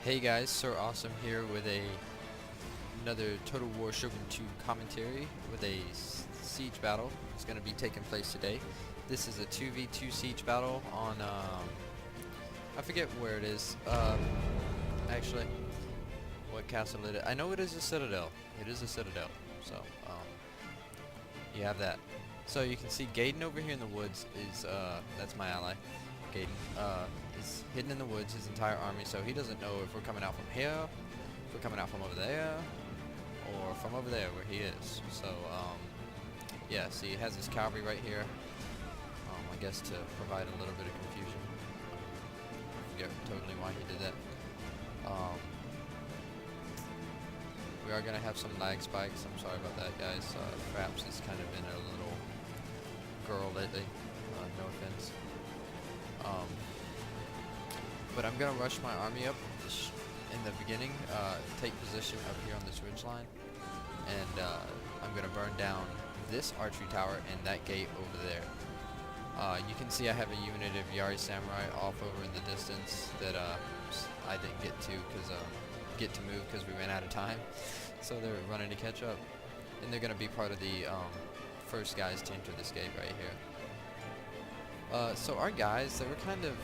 Hey guys, Sir Awesome here with another Total War Shogun 2 commentary with a siege battle. It's going to be taking place today. This is a 2v2 siege battle on, I forget where it is, actually, what castle it is. I know it is a citadel. It is a citadel, so, you have that. So you can see Gaiden over here in the woods is, that's my ally. Gaiden, is hidden in the woods, his entire army, so he doesn't know if we're coming out from here, if we're coming out from over there, or from over there where he is. So, yeah, see, he has his cavalry right here, I guess to provide a little bit of confusion. I forget totally why he did that. We are going to have some lag spikes, I'm sorry about that, guys. Fraps has kind of been a little girl lately, no offense. But I'm going to rush my army up in the beginning, take position up here on this ridge line, and I'm going to burn down this archery tower and that gate over there. You can see I have a unit of Yari Samurai off over in the distance that I didn't get to move because we ran out of time, so they're running to catch up, and they're going to be part of the first guys to enter this gate right here. So our guys, they were kind of,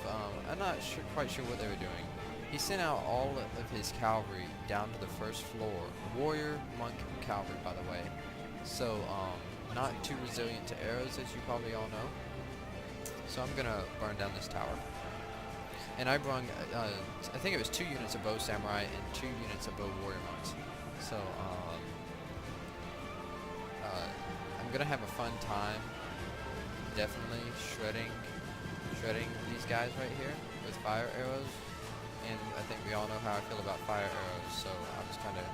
I'm not quite sure what they were doing. He sent out all of his cavalry down to the first floor. Warrior, monk, cavalry, by the way. So, not too resilient to arrows, as you probably all know. So I'm gonna burn down this tower. And I brung, I think it was 2 units of bow samurai and 2 units of bow warrior monks. So, I'm gonna have a fun time. Definitely shredding these guys right here with fire arrows, and I think we all know how I feel about fire arrows, so I was kind of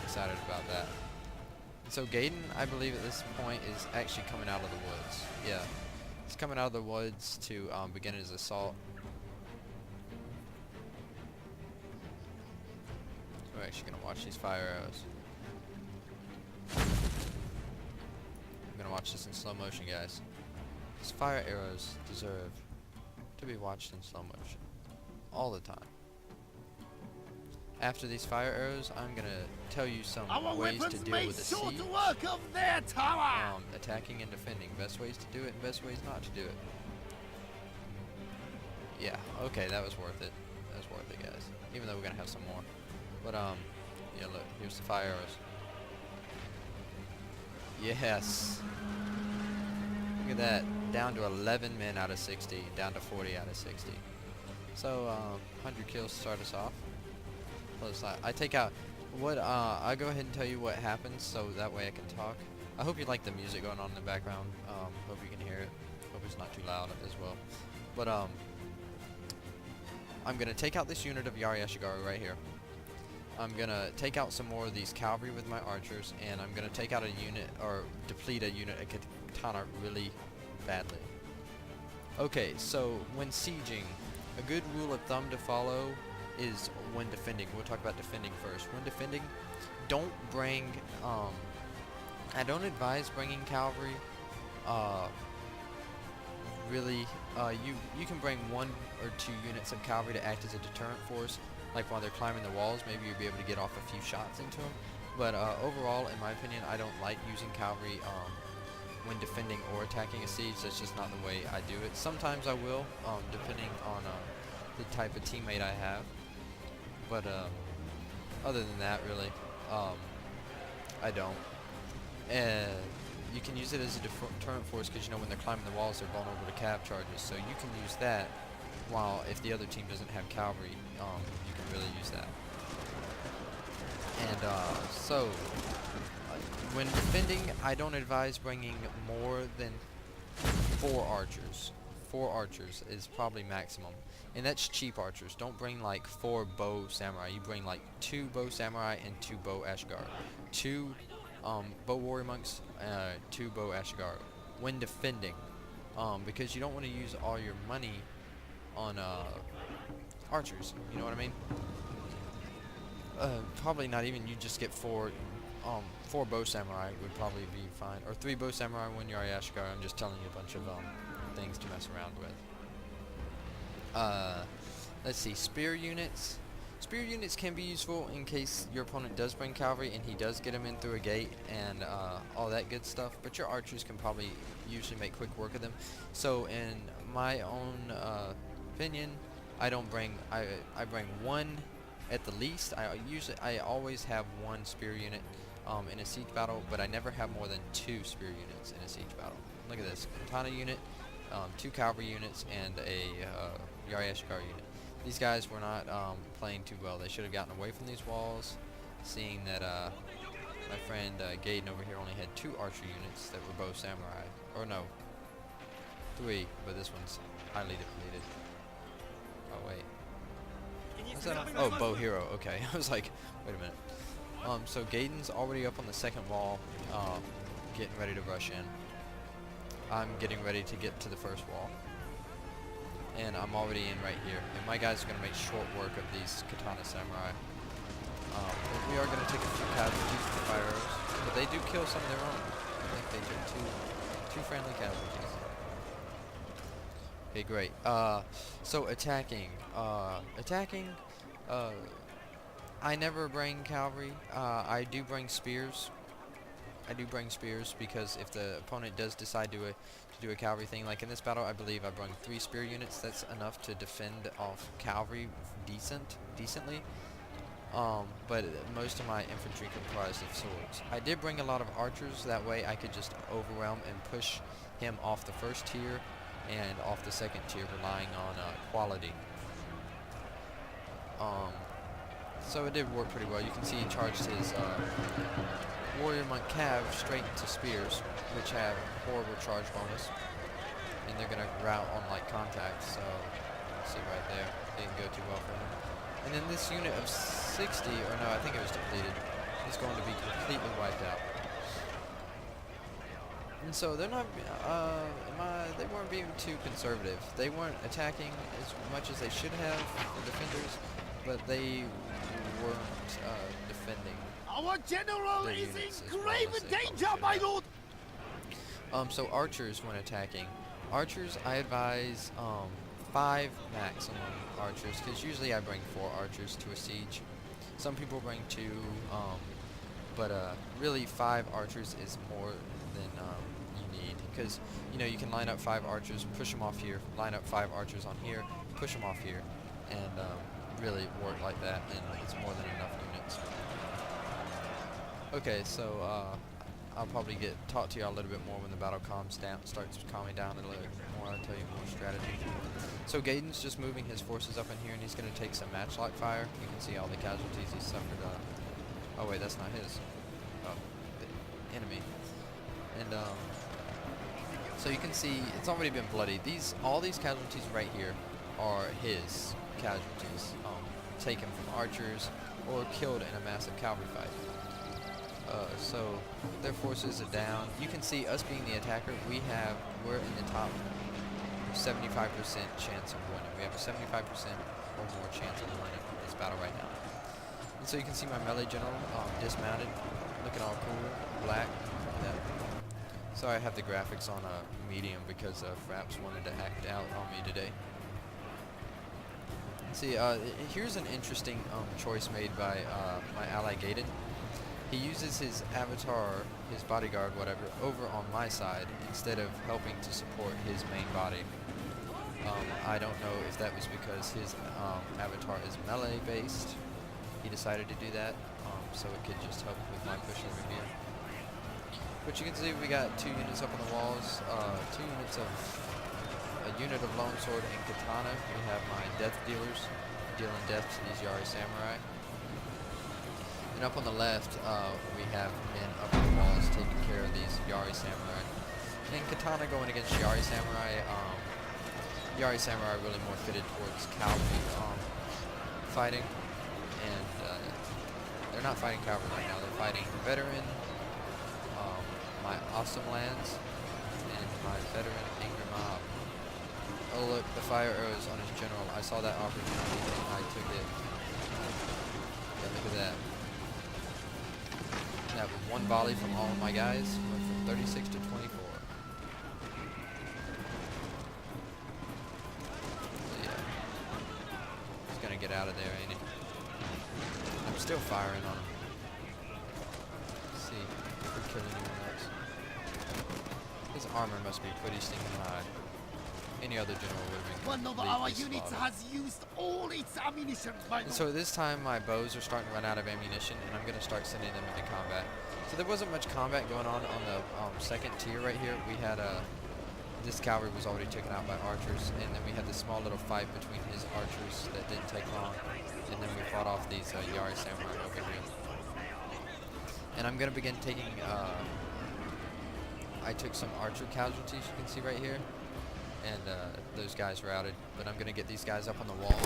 excited about that. And so Gaiden, I believe at this point, is actually coming out of the woods. Yeah, he's coming out of the woods to begin his assault. So we're actually gonna watch these fire arrows. I'm gonna watch this in slow motion, guys. These fire arrows deserve to be watched in slow motion all the time. After these fire arrows, I'm gonna tell you some ways to deal with a siege, attacking and defending, best ways to do it and best ways not to do it. Yeah, okay, that was worth it. That was worth it, guys. Even though we're gonna have some more. But yeah, look, here's the fire arrows. Yes. Look at that. Down to 11 men out of 60, down to 40 out of 60. So, 100 kills to start us off. Plus, I take out what, I'll go ahead and tell you what happens so that way I can talk. I hope you like the music going on in the background. Hope you can hear it. Hope it's not too loud as well. But, I'm gonna take out this unit of Yari Ashigaru right here. I'm gonna take out some more of these cavalry with my archers, and I'm gonna take out a unit, or deplete a unit of katana really badly. Okay, so when sieging, a good rule of thumb to follow is when defending. We'll talk about defending first. When defending, don't bring, I don't advise bringing cavalry. Really, you can bring 1 or 2 units of cavalry to act as a deterrent force. Like while they're climbing the walls, maybe you'll be able to get off a few shots into them. But overall, in my opinion, I don't like using cavalry when defending or attacking a siege. That's just not the way I do it. Sometimes I will, depending on the type of teammate I have. But other than that, really, I don't. And you can use it as a deterrent force because, you know, when they're climbing the walls, they're vulnerable to cav charges. So you can use that. While if the other team doesn't have cavalry, you can really use that. And so when defending, I don't advise bringing more than 4 archers. 4 archers is probably maximum, and that's cheap archers. Don't bring like 4 bow samurai. You bring like 2 bow samurai and 2 bow ashigaru, 2 bow warrior monks, 2 bow ashigaru. When defending, because you don't want to use all your money on archers, you know what I mean? Probably not even. You just get 4 bow samurai would probably be fine, or 3 bow samurai, 1 Yari Ashigaru. I'm just telling you a bunch of things to mess around with. Let's see, spear units. spear units can be useful in case your opponent does bring cavalry and he does get them in through a gate and all that good stuff, but your archers can probably usually make quick work of them. So in my own opinion, I don't bring, I bring one at the least. I always have one spear unit in a siege battle, but I never have more than 2 spear units in a siege battle. Look at this, katana unit, 2 cavalry units, and a Yari Ashikar unit. These guys were not playing too well. They should have gotten away from these walls, seeing that my friend Gaiden over here only had 2 archer units that were bow samurai. Or no, 3, but this one's highly depleted. Oh wait. What's that on? Oh, bow hero. Okay, I was like, wait a minute. So Gaiden's already up on the second wall, getting ready to rush in. I'm getting ready to get to the first wall, and I'm already in right here. And my guys are going to make short work of these katana samurai. But we are going to take a few casualties with the fire arrows, but they do kill some of their own. I think they took two friendly casualties. Okay, great. So attacking. I never bring cavalry. I do bring spears. Because if the opponent does decide to do a cavalry thing, like in this battle, I believe I brought 3 spear units. That's enough to defend off cavalry decently. But most of my infantry comprised of swords. I did bring a lot of archers. That way I could just overwhelm and push him off the first tier and off the second tier, relying on quality. So it did work pretty well. You can see he charged his warrior monk cav straight into spears, which have horrible charge bonus, and they're gonna rout on light contact. So see right there, didn't go too well for him. And then this unit of 60, or no, I think it was depleted, is going to be completely wiped out. And so they're not, they weren't being too conservative. They weren't attacking as much as they should have, the defenders, but they weren't defending. Our general is in grave danger, my lord! So archers, when attacking, I advise 5 maximum archers, because usually I bring 4 archers to a siege. Some people bring 2, but really 5 archers is more than you need, because you can line up 5 archers, push them off here, line up 5 archers on here, push them off here, and really work like that, and it's more than enough units. Okay, so I'll probably talk to y'all a little bit more when the battle starts calming down a little bit more. I'll tell you more strategy. So Gaiden's just moving his forces up in here, and he's going to take some matchlock fire. You can see all the casualties he suffered. Oh wait, that's not his. Oh, the enemy. And so you can see it's already been bloody. All these casualties right here are his casualties, taken from archers or killed in a massive cavalry fight. So their forces are down. You can see us being the attacker, we're in the top 75% chance of winning. We have a 75% or more chance of winning this battle right now. And so you can see my melee general dismounted, looking all cool, black. So I have the graphics on medium because Fraps wanted to act out on me today. See, here's an interesting choice made by my ally Gaiden. He uses his avatar, his bodyguard, whatever, over on my side instead of helping to support his main body. I don't know if that was because his avatar is melee based. He decided to do that, so it could just help with my push over here. But you can see we got 2 units up on the walls, 2 units of a unit of longsword and katana. We have my death dealers dealing death to these Yari samurai. And up on the left, we have men up on the walls taking care of these Yari samurai. And katana going against Yari samurai. Yari samurai are really more fitted towards cavalry fighting, and they're not fighting cavalry right now. They're fighting veteran, my awesome lands, and my veteran angry mob. Oh look, the fire arrows on his general. I saw that opportunity and I took it. Yeah, look at that. That was 1 volley from all of my guys. Went from 36 to 24. So yeah. He's gonna get out of there, ain't he? I'm still firing on him. Let's see if we're killing anyone else. His armor must be pretty stinking high. Any other general would have been One of our completely units slaughtered. has used all its ammunition, my And lord. so this time my bows are starting to run out of ammunition, and I'm going to start sending them into combat. So there wasn't much combat going on the second tier right here. We had this cavalry was already taken out by archers, and then we had this small little fight between his archers that didn't take long, and then we fought off these Yari samurai over here. And I'm going to begin taking, I took some archer casualties, you can see right here, and those guys routed, but I'm going to get these guys up on the wall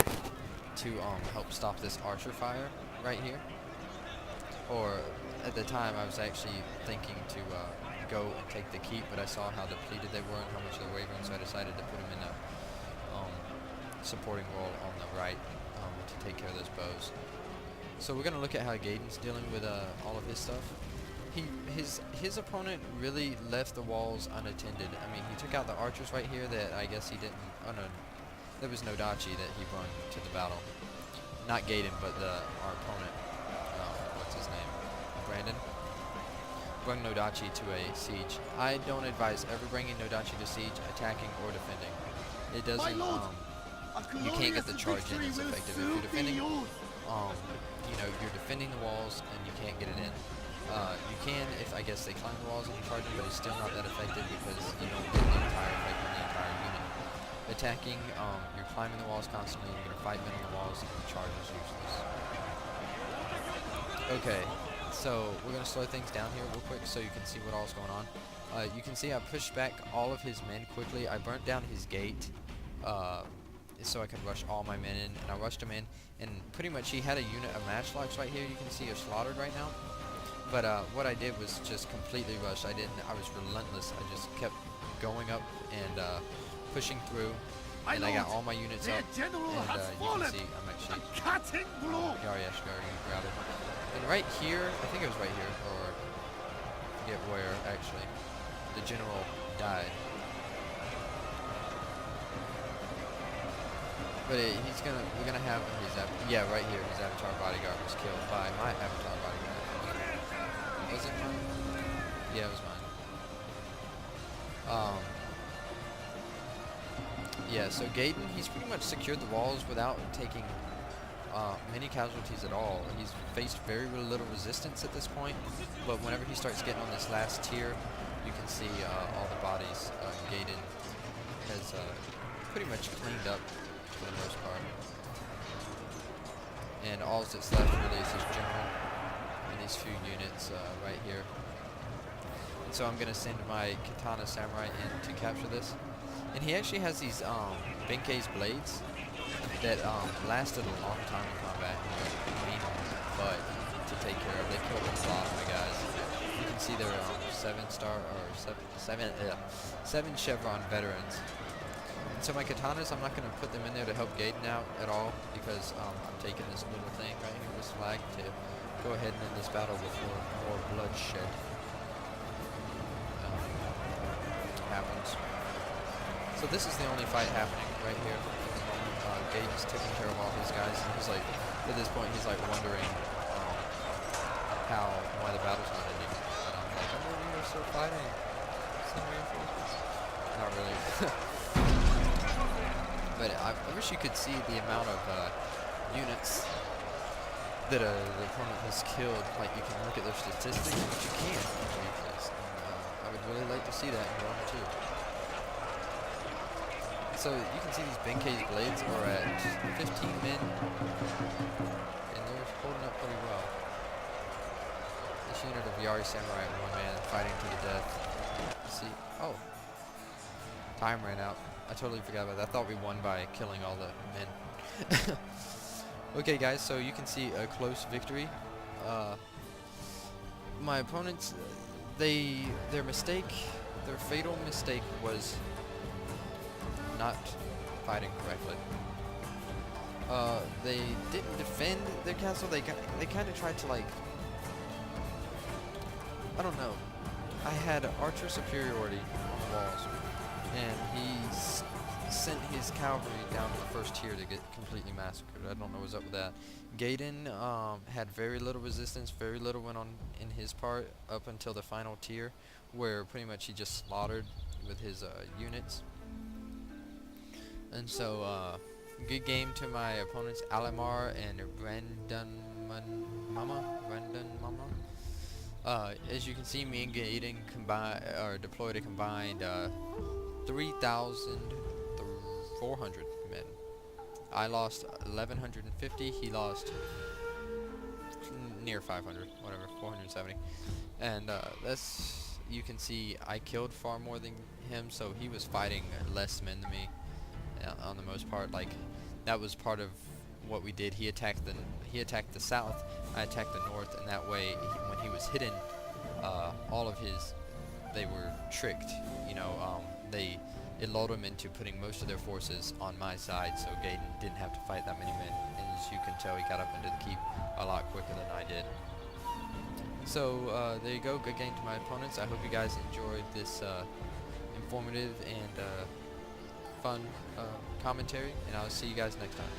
to help stop this archer fire right here. Or at the time I was actually thinking to go and take the keep, but I saw how depleted they were and how much they were wavering, so I decided to put them in a supporting role on the right to take care of those bows. So we're going to look at how Gaydon's dealing with all of his stuff. His opponent really left the walls unattended. I mean, he took out the archers right here that I guess he didn't. Oh no, there was no Dachi that he brought to the battle. Not Gaydon, but our opponent. What's his name? Brandon. Bring Nodachi to a siege. I don't advise ever bringing Nodachi to siege, attacking or defending. It doesn't. You can't get the charge in as effective if you're defending. You know, you're defending the walls and you can't get it in. You can if I guess they climb the walls and you charge them, but it's still not that effective because you don't get the entire effect of the entire unit. Attacking, you're climbing the walls constantly. You're gonna fight men on the walls, and the charge is useless. Okay. So we're going to slow things down here real quick so you can see what all's going on. You can see I pushed back all of his men quickly. I burnt down his gate so I could rush all my men in, and I rushed him in, and pretty much he had a unit of matchlocks right here. You can see are slaughtered right now. But what I did was just completely rush. I was relentless. I just kept going up and pushing through, and I got all my units up, and you can see I'm actually Yari routed. And right here, I think it was right here, or I forget where actually, the general died. But we're gonna have his, right here, his avatar bodyguard was killed by my avatar bodyguard. Was it mine? Yeah, it was mine. Yeah, so Gaydon, he's pretty much secured the walls without taking many casualties at all. He's faced very little resistance at this point, but whenever he starts getting on this last tier, you can see all the bodies Gaydon has pretty much cleaned up for the most part. And all that's left really is his general and these few units right here. And so I'm going to send my Katana Samurai in to capture this. And he actually has these Benkei's blades that lasted a long time in combat. Mean but to take care of. They killed a lot of my guys. You can see they're 7 chevron veterans. And so my katanas, I'm not going to put them in there to help Gaydon out at all because I'm taking this little thing right here, this flag, to go ahead and end this battle before more bloodshed happens. So this is the only fight happening right here. Gaydon's taking care of all his guys, and he's like, at this point, he's like wondering why the battle's not ending. And I'm like, oh, you're still fighting. Some reinforcements. Not really. But I wish you could see the amount of units that the opponent has killed. Like, you can look at their statistics, but you can't. I would really like to see that in Rome 2. So you can see these Benkei's blades are at 15 men, and they're holding up pretty well. This unit of Yari Samurai and 1 man fighting to the death. See, oh, time ran out. I totally forgot about that. I thought we won by killing all the men. Okay, guys, so you can see a close victory. My opponents, their fatal mistake was not fighting correctly. They didn't defend their castle. They kind of tried to, like, I don't know. I had archer superiority on the walls, and sent his cavalry down to the first tier to get completely massacred. I don't know what's up with that. Gaydon had very little resistance, very little went on in his part up until the final tier, where pretty much he just slaughtered with his units. And so, good game to my opponents, Alamar and Randunmama. As you can see, me and Gaydon deployed a combined 3,400 men. I lost 1,150. He lost near 500, whatever, 470. And that's, you can see, I killed far more than him, so he was fighting less men than me on the most part. Like, that was part of what we did. He attacked the south, I attacked the north, and that way, when he was hidden, all of his, they were tricked. You know, it lulled him into putting most of their forces on my side, so Gaydon didn't have to fight that many men. And as you can tell, he got up into the keep a lot quicker than I did. So there you go. Good game to my opponents. I hope you guys enjoyed this informative and fun commentary, and I'll see you guys next time.